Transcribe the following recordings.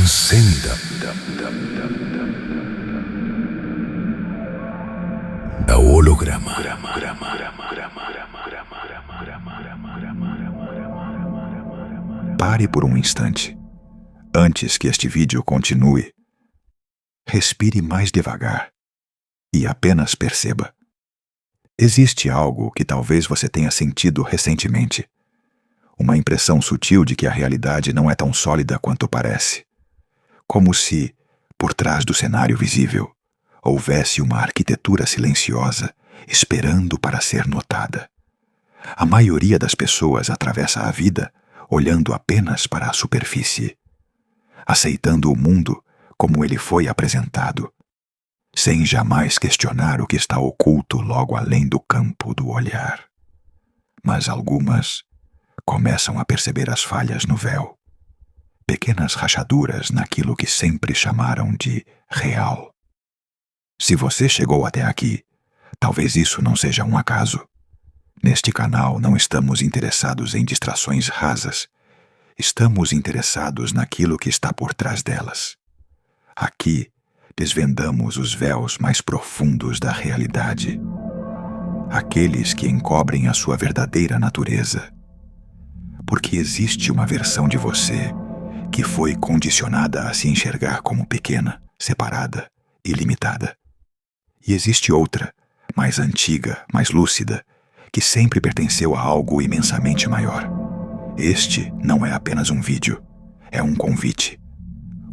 Senda da holograma. Pare por um instante. Antes que este vídeo continue, respire mais devagar e apenas perceba. Existe algo que talvez você tenha sentido recentemente. Uma impressão sutil de que a realidade não é tão sólida quanto parece. Como se, por trás do cenário visível, houvesse uma arquitetura silenciosa, esperando para ser notada. A maioria das pessoas atravessa a vida olhando apenas para a superfície, aceitando o mundo como ele foi apresentado, sem jamais questionar o que está oculto logo além do campo do olhar. Mas algumas começam a perceber as falhas no véu, pequenas rachaduras naquilo que sempre chamaram de real. Se você chegou até aqui, talvez isso não seja um acaso. Neste canal não estamos interessados em distrações rasas. Estamos interessados naquilo que está por trás delas. Aqui, desvendamos os véus mais profundos da realidade. Aqueles que encobrem a sua verdadeira natureza. Porque existe uma versão de você que foi condicionada a se enxergar como pequena, separada e limitada. E existe outra, mais antiga, mais lúcida, que sempre pertenceu a algo imensamente maior. Este não é apenas um vídeo, é um convite,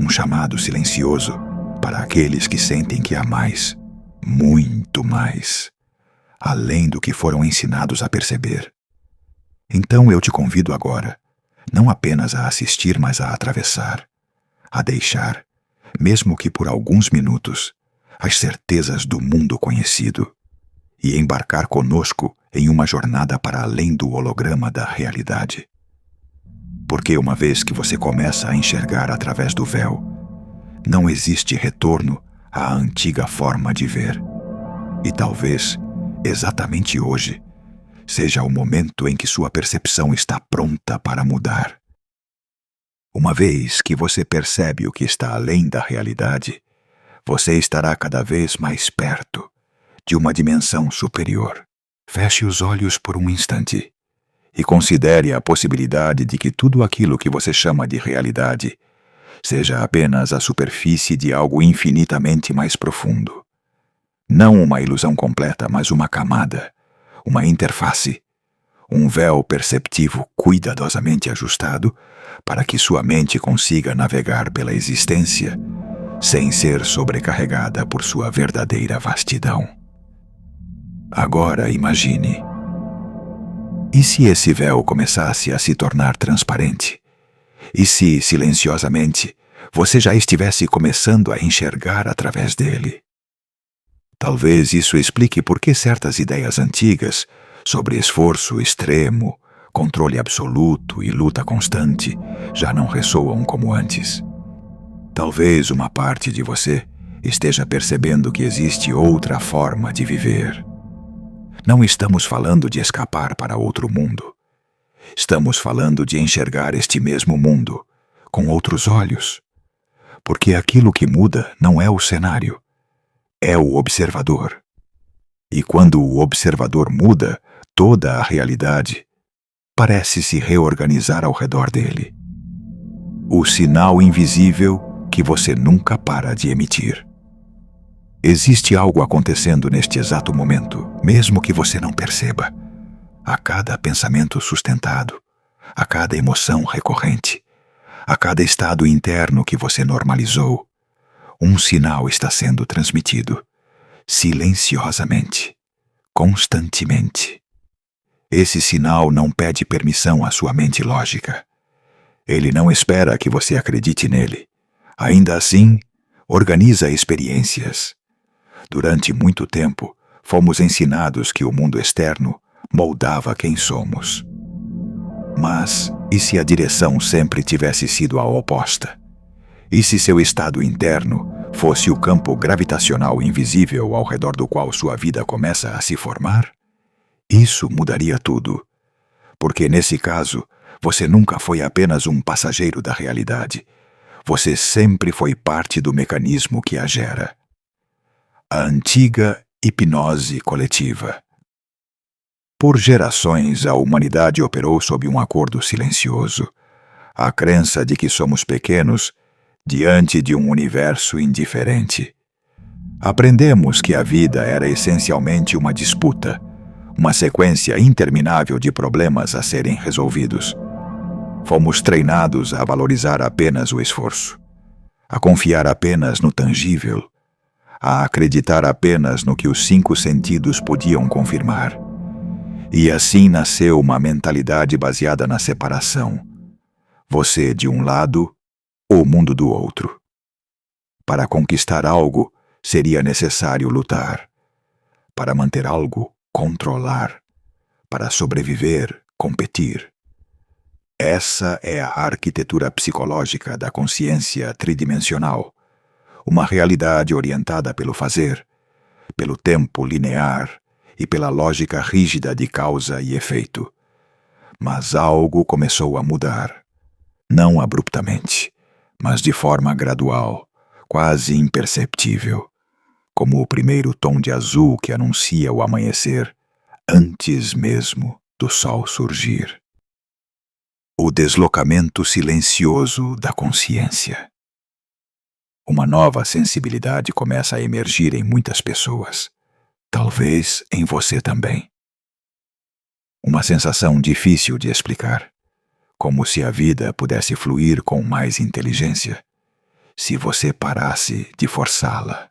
um chamado silencioso para aqueles que sentem que há mais, muito mais, além do que foram ensinados a perceber. Então eu te convido agora, não apenas a assistir, mas a atravessar, a deixar, mesmo que por alguns minutos, as certezas do mundo conhecido e embarcar conosco em uma jornada para além do holograma da realidade. Porque uma vez que você começa a enxergar através do véu, não existe retorno à antiga forma de ver. E talvez, exatamente hoje, seja o momento em que sua percepção está pronta para mudar. Uma vez que você percebe o que está além da realidade, você estará cada vez mais perto de uma dimensão superior. Feche os olhos por um instante e considere a possibilidade de que tudo aquilo que você chama de realidade seja apenas a superfície de algo infinitamente mais profundo. Não uma ilusão completa, mas uma camada, uma interface, um véu perceptivo cuidadosamente ajustado para que sua mente consiga navegar pela existência sem ser sobrecarregada por sua verdadeira vastidão. Agora imagine. E se esse véu começasse a se tornar transparente? E se, silenciosamente, você já estivesse começando a enxergar através dele? Talvez isso explique por que certas ideias antigas sobre esforço extremo, controle absoluto e luta constante já não ressoam como antes. Talvez uma parte de você esteja percebendo que existe outra forma de viver. Não estamos falando de escapar para outro mundo. Estamos falando de enxergar este mesmo mundo com outros olhos. Porque aquilo que muda não é o cenário, é o observador. E quando o observador muda, toda a realidade parece se reorganizar ao redor dele. O sinal invisível que você nunca para de emitir. Existe algo acontecendo neste exato momento, mesmo que você não perceba. A cada pensamento sustentado, a cada emoção recorrente, a cada estado interno que você normalizou, um sinal está sendo transmitido, silenciosamente, constantemente. Esse sinal não pede permissão à sua mente lógica. Ele não espera que você acredite nele. Ainda assim, organiza experiências. Durante muito tempo, fomos ensinados que o mundo externo moldava quem somos. Mas, e se a direção sempre tivesse sido a oposta? E se seu estado interno fosse o campo gravitacional invisível ao redor do qual sua vida começa a se formar? Isso mudaria tudo. Porque nesse caso, você nunca foi apenas um passageiro da realidade. Você sempre foi parte do mecanismo que a gera. A antiga hipnose coletiva. Por gerações, a humanidade operou sob um acordo silencioso, a crença de que somos pequenos diante de um universo indiferente. Aprendemos que a vida era essencialmente uma disputa, uma sequência interminável de problemas a serem resolvidos. Fomos treinados a valorizar apenas o esforço, a confiar apenas no tangível, a acreditar apenas no que os 5 sentidos podiam confirmar. E assim nasceu uma mentalidade baseada na separação. Você de um lado, o mundo do outro. Para conquistar algo, seria necessário lutar. Para manter algo, controlar. Para sobreviver, competir. Essa é a arquitetura psicológica da consciência tridimensional, uma realidade orientada pelo fazer, pelo tempo linear e pela lógica rígida de causa e efeito. Mas algo começou a mudar, não abruptamente, mas de forma gradual, quase imperceptível, como o primeiro tom de azul que anuncia o amanhecer, antes mesmo do sol surgir. O deslocamento silencioso da consciência. Uma nova sensibilidade começa a emergir em muitas pessoas, talvez em você também. Uma sensação difícil de explicar, como se a vida pudesse fluir com mais inteligência, se você parasse de forçá-la.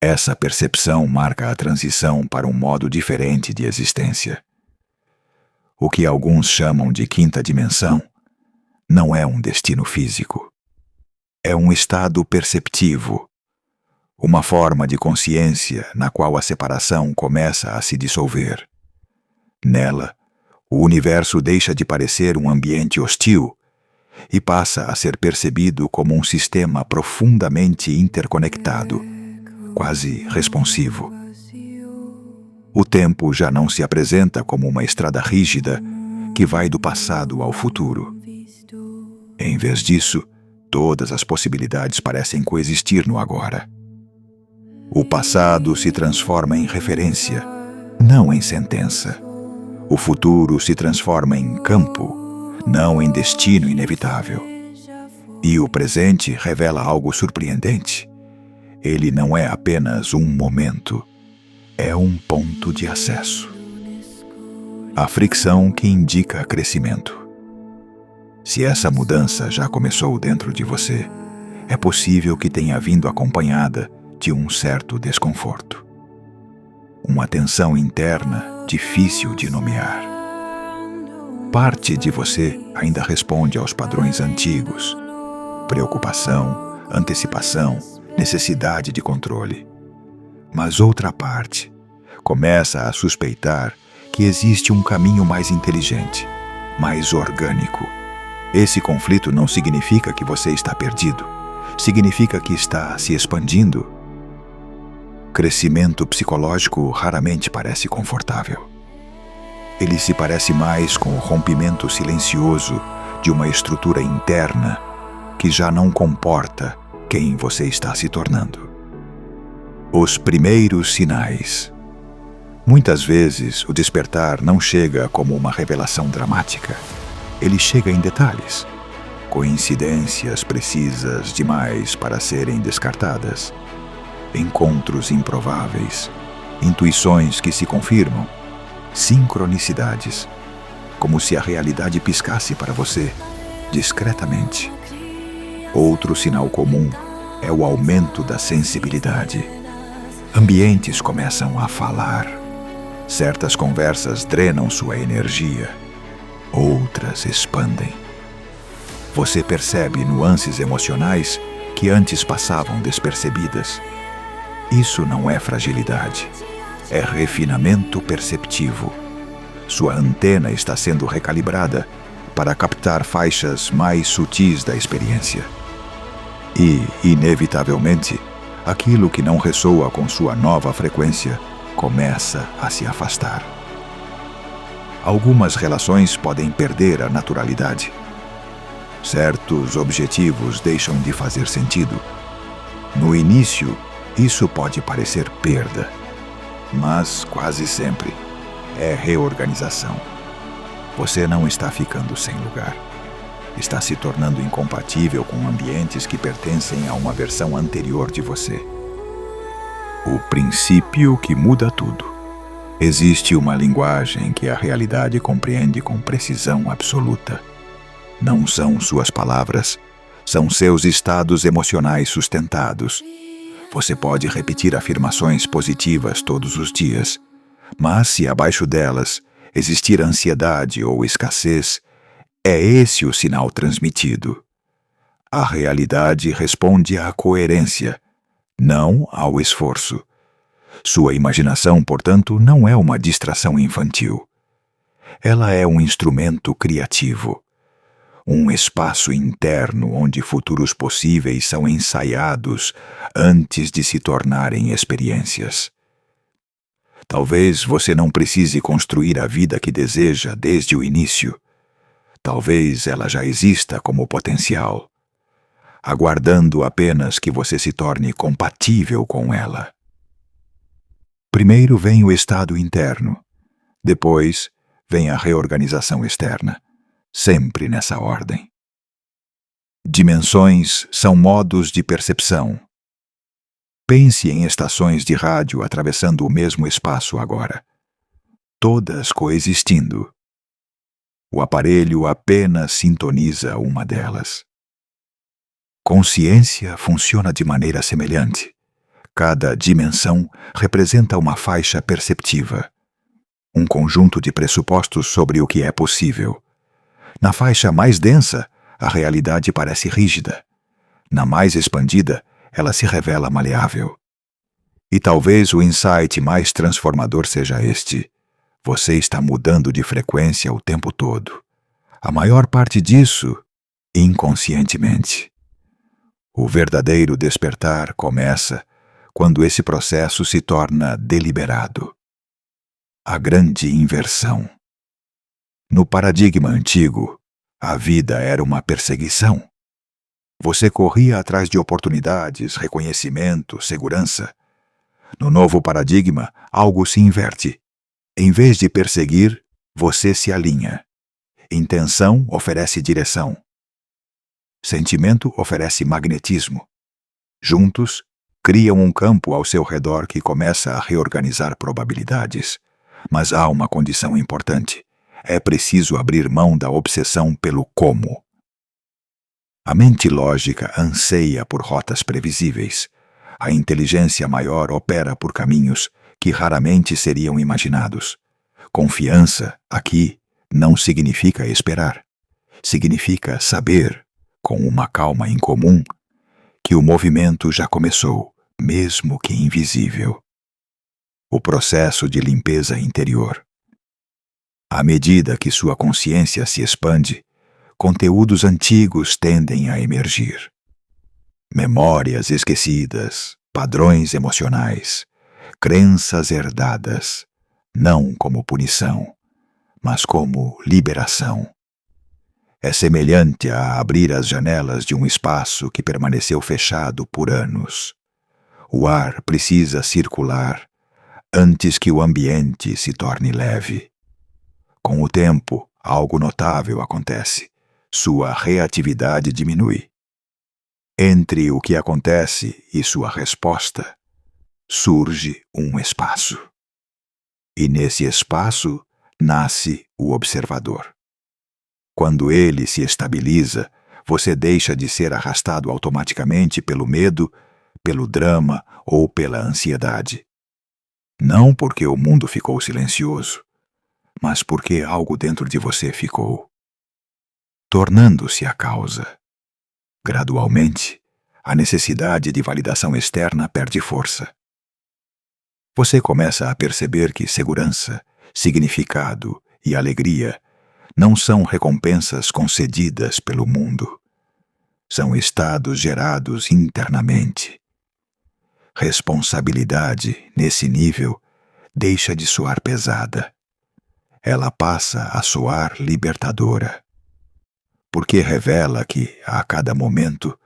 Essa percepção marca a transição para um modo diferente de existência. O que alguns chamam de quinta dimensão não é um destino físico. É um estado perceptivo, uma forma de consciência na qual a separação começa a se dissolver. Nela, o universo deixa de parecer um ambiente hostil e passa a ser percebido como um sistema profundamente interconectado, quase responsivo. O tempo já não se apresenta como uma estrada rígida que vai do passado ao futuro. Em vez disso, todas as possibilidades parecem coexistir no agora. O passado se transforma em referência, não em sentença. O futuro se transforma em campo, não em destino inevitável. E o presente revela algo surpreendente. Ele não é apenas um momento, é um ponto de acesso. A fricção que indica crescimento. Se essa mudança já começou dentro de você, é possível que tenha vindo acompanhada de um certo desconforto. Uma tensão interna difícil de nomear. Parte de você ainda responde aos padrões antigos: preocupação, antecipação, necessidade de controle. Mas outra parte começa a suspeitar que existe um caminho mais inteligente, mais orgânico. Esse conflito não significa que você está perdido. Significa que está se expandindo. Crescimento psicológico raramente parece confortável. Ele se parece mais com o rompimento silencioso de uma estrutura interna que já não comporta quem você está se tornando. Os primeiros sinais. Muitas vezes, o despertar não chega como uma revelação dramática. Ele chega em detalhes, coincidências precisas demais para serem descartadas, encontros improváveis, intuições que se confirmam, sincronicidades, como se a realidade piscasse para você, discretamente. Outro sinal comum é o aumento da sensibilidade. Ambientes começam a falar. Certas conversas drenam sua energia. Outras expandem. Você percebe nuances emocionais que antes passavam despercebidas. Isso não é fragilidade. É refinamento perceptivo. Sua antena está sendo recalibrada para captar faixas mais sutis da experiência. E, inevitavelmente, aquilo que não ressoa com sua nova frequência começa a se afastar. Algumas relações podem perder a naturalidade. Certos objetivos deixam de fazer sentido. No início, isso pode parecer perda, mas quase sempre é reorganização. Você não está ficando sem lugar. Está se tornando incompatível com ambientes que pertencem a uma versão anterior de você. O princípio que muda tudo. Existe uma linguagem que a realidade compreende com precisão absoluta. Não são suas palavras, são seus estados emocionais sustentados. Você pode repetir afirmações positivas todos os dias, mas se abaixo delas existir ansiedade ou escassez, é esse o sinal transmitido. A realidade responde à coerência, não ao esforço. Sua imaginação, portanto, não é uma distração infantil. Ela é um instrumento criativo, um espaço interno onde futuros possíveis são ensaiados antes de se tornarem experiências. Talvez você não precise construir a vida que deseja desde o início. Talvez ela já exista como potencial, aguardando apenas que você se torne compatível com ela. Primeiro vem o estado interno, depois vem a reorganização externa, sempre nessa ordem. Dimensões são modos de percepção. Pense em estações de rádio atravessando o mesmo espaço agora, todas coexistindo. O aparelho apenas sintoniza uma delas. Consciência funciona de maneira semelhante. Cada dimensão representa uma faixa perceptiva, um conjunto de pressupostos sobre o que é possível. Na faixa mais densa, a realidade parece rígida. Na mais expandida, ela se revela maleável. E talvez o insight mais transformador seja este: você está mudando de frequência o tempo todo. A maior parte disso, inconscientemente. O verdadeiro despertar começa quando esse processo se torna deliberado. A grande inversão. No paradigma antigo, a vida era uma perseguição. Você corria atrás de oportunidades, reconhecimento, segurança. No novo paradigma, algo se inverte. Em vez de perseguir, você se alinha. Intenção oferece direção. Sentimento oferece magnetismo. Juntos, criam um campo ao seu redor que começa a reorganizar probabilidades. Mas há uma condição importante. É preciso abrir mão da obsessão pelo como. A mente lógica anseia por rotas previsíveis. A inteligência maior opera por caminhos que raramente seriam imaginados. Confiança, aqui, não significa esperar. Significa saber, com uma calma incomum, que o movimento já começou, mesmo que invisível. O processo de limpeza interior. À medida que sua consciência se expande, conteúdos antigos tendem a emergir. Memórias esquecidas, padrões emocionais, crenças herdadas, não como punição, mas como liberação. É semelhante a abrir as janelas de um espaço que permaneceu fechado por anos. O ar precisa circular antes que o ambiente se torne leve. Com o tempo, algo notável acontece. Sua reatividade diminui. Entre o que acontece e sua resposta, surge um espaço. E nesse espaço nasce o observador. Quando ele se estabiliza, você deixa de ser arrastado automaticamente pelo medo, pelo drama ou pela ansiedade. Não porque o mundo ficou silencioso, mas porque algo dentro de você ficou, tornando-se a causa. Gradualmente, a necessidade de validação externa perde força. Você começa a perceber que segurança, significado e alegria não são recompensas concedidas pelo mundo. São estados gerados internamente. Responsabilidade, nesse nível, deixa de soar pesada. Ela passa a soar libertadora. porque revela que, a cada momento,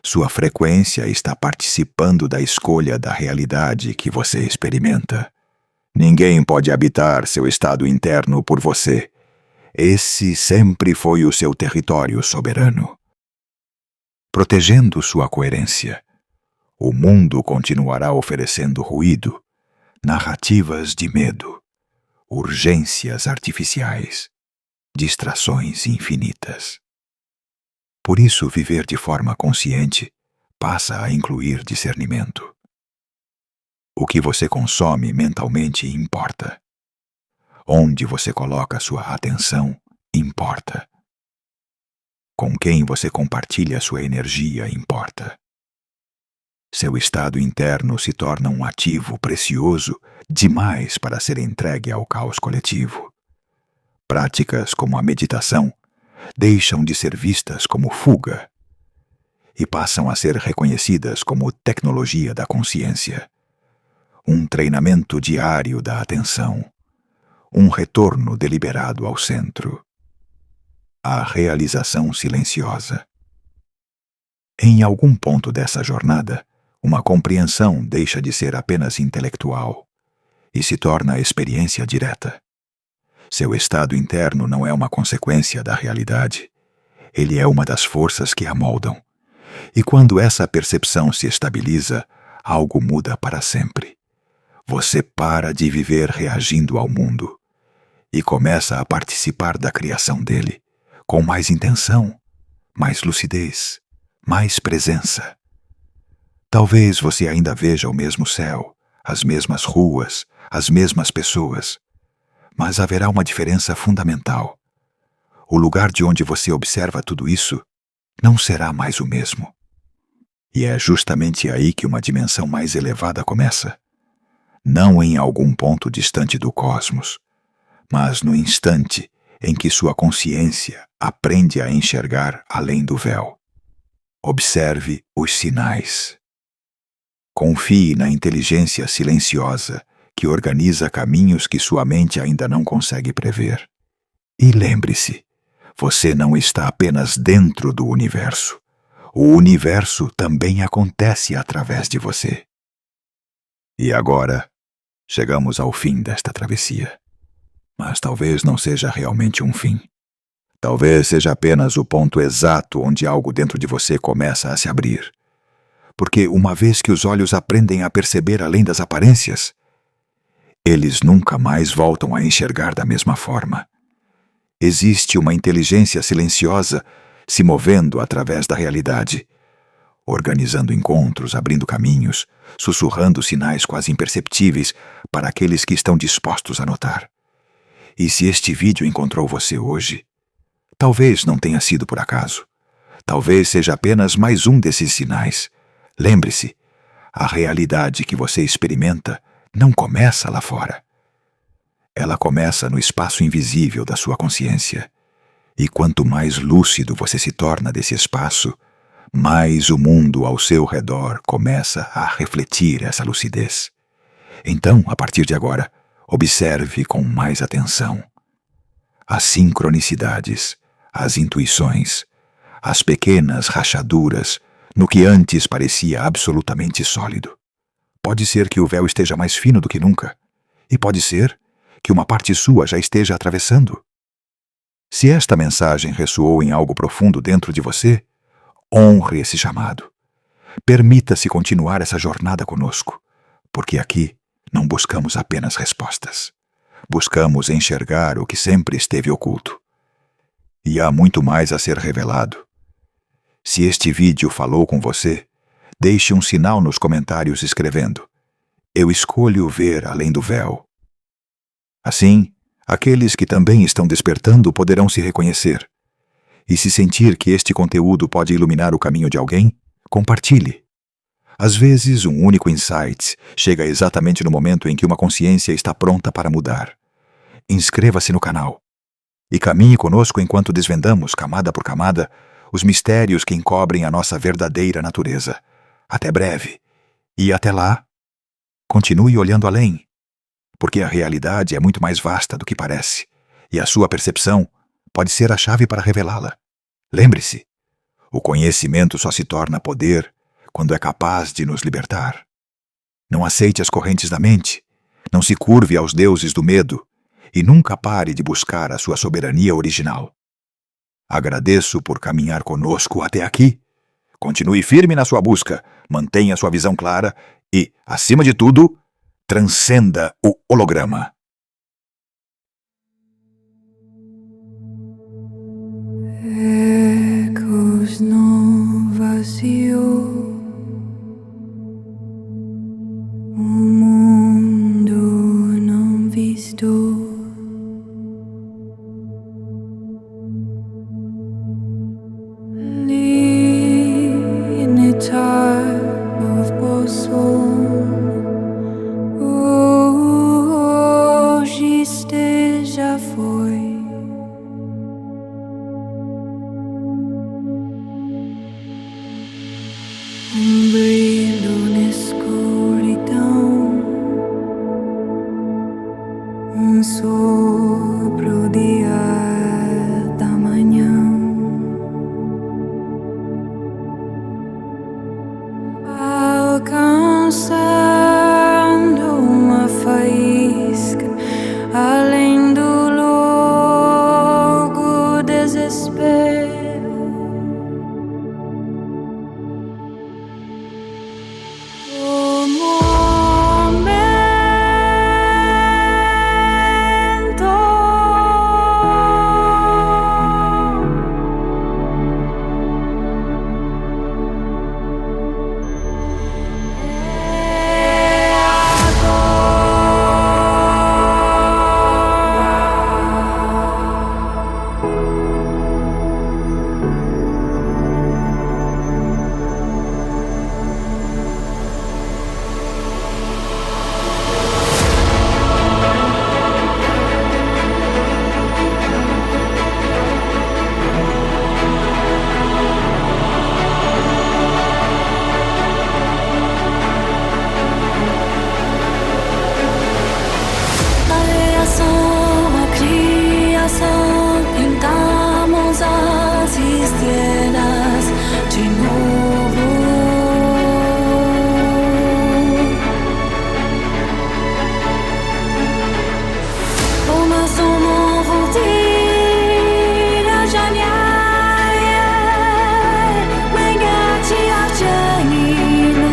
sua frequência está participando da escolha da realidade que você experimenta. Ninguém pode habitar seu estado interno por você. Esse sempre foi o seu território soberano. Protegendo sua coerência, o mundo continuará oferecendo ruído, narrativas de medo, urgências artificiais, distrações infinitas. Por isso, viver de forma consciente passa a incluir discernimento. O que você consome mentalmente importa. Onde você coloca sua atenção importa. Com quem você compartilha sua energia importa. Seu estado interno se torna um ativo precioso demais para ser entregue ao caos coletivo. Práticas como a meditação deixam de ser vistas como fuga e passam a ser reconhecidas como tecnologia da consciência, um treinamento diário da atenção, um retorno deliberado ao centro, a realização silenciosa. Em algum ponto dessa jornada, uma compreensão deixa de ser apenas intelectual e se torna experiência direta. Seu estado interno não é uma consequência da realidade. Ele é uma das forças que a moldam. E quando essa percepção se estabiliza, algo muda para sempre. Você para de viver reagindo ao mundo e começa a participar da criação dele, com mais intenção, mais lucidez, mais presença. Talvez você ainda veja o mesmo céu, as mesmas ruas, as mesmas pessoas, mas haverá uma diferença fundamental. O lugar de onde você observa tudo isso não será mais o mesmo. E é justamente aí que uma dimensão mais elevada começa. Não em algum ponto distante do cosmos, mas no instante em que sua consciência aprende a enxergar além do véu. Observe os sinais. Confie na inteligência silenciosa que organiza caminhos que sua mente ainda não consegue prever. E lembre-se, você não está apenas dentro do universo. O universo também acontece através de você. E agora, chegamos ao fim desta travessia. Mas talvez não seja realmente um fim. Talvez seja apenas o ponto exato onde algo dentro de você começa a se abrir. Porque uma vez que os olhos aprendem a perceber além das aparências, eles nunca mais voltam a enxergar da mesma forma. Existe uma inteligência silenciosa se movendo através da realidade, organizando encontros, abrindo caminhos, sussurrando sinais quase imperceptíveis para aqueles que estão dispostos a notar. E se este vídeo encontrou você hoje, talvez não tenha sido por acaso. Talvez seja apenas mais um desses sinais. Lembre-se, a realidade que você experimenta não começa lá fora. Ela começa no espaço invisível da sua consciência. E quanto mais lúcido você se torna desse espaço, mais o mundo ao seu redor começa a refletir essa lucidez. Então, a partir de agora, observe com mais atenção as sincronicidades, as intuições, as pequenas rachaduras no que antes parecia absolutamente sólido. Pode ser que o véu esteja mais fino do que nunca, e pode ser que uma parte sua já esteja atravessando. Se esta mensagem ressoou em algo profundo dentro de você, honre esse chamado. Permita-se continuar essa jornada conosco, porque aqui não buscamos apenas respostas. Buscamos enxergar o que sempre esteve oculto. E há muito mais a ser revelado. Se este vídeo falou com você, deixe um sinal nos comentários escrevendo: "Eu escolho ver além do véu." Assim, aqueles que também estão despertando poderão se reconhecer. E se sentir que este conteúdo pode iluminar o caminho de alguém, compartilhe. Às vezes, um único insight chega exatamente no momento em que uma consciência está pronta para mudar. Inscreva-se no canal e caminhe conosco enquanto desvendamos, camada por camada, os mistérios que encobrem a nossa verdadeira natureza. Até breve. E até lá, continue olhando além, porque a realidade é muito mais vasta do que parece, e a sua percepção pode ser a chave para revelá-la. Lembre-se, o conhecimento só se torna poder quando é capaz de nos libertar. Não aceite as correntes da mente, não se curve aos deuses do medo e nunca pare de buscar a sua soberania original. Agradeço por caminhar conosco até aqui. Continue firme na sua busca, mantenha sua visão clara e, acima de tudo, transcenda o holograma. Ecos no vacío, mundo não visto. Limitar of poção, hoje esteja foi. Brilho na escuridão, sopro de ar da manhã, alcançando uma faísca, além do louco desespero. Pintamos as estrelas de novo. Uma só novo dia já me mengati arjanino.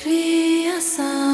Criação.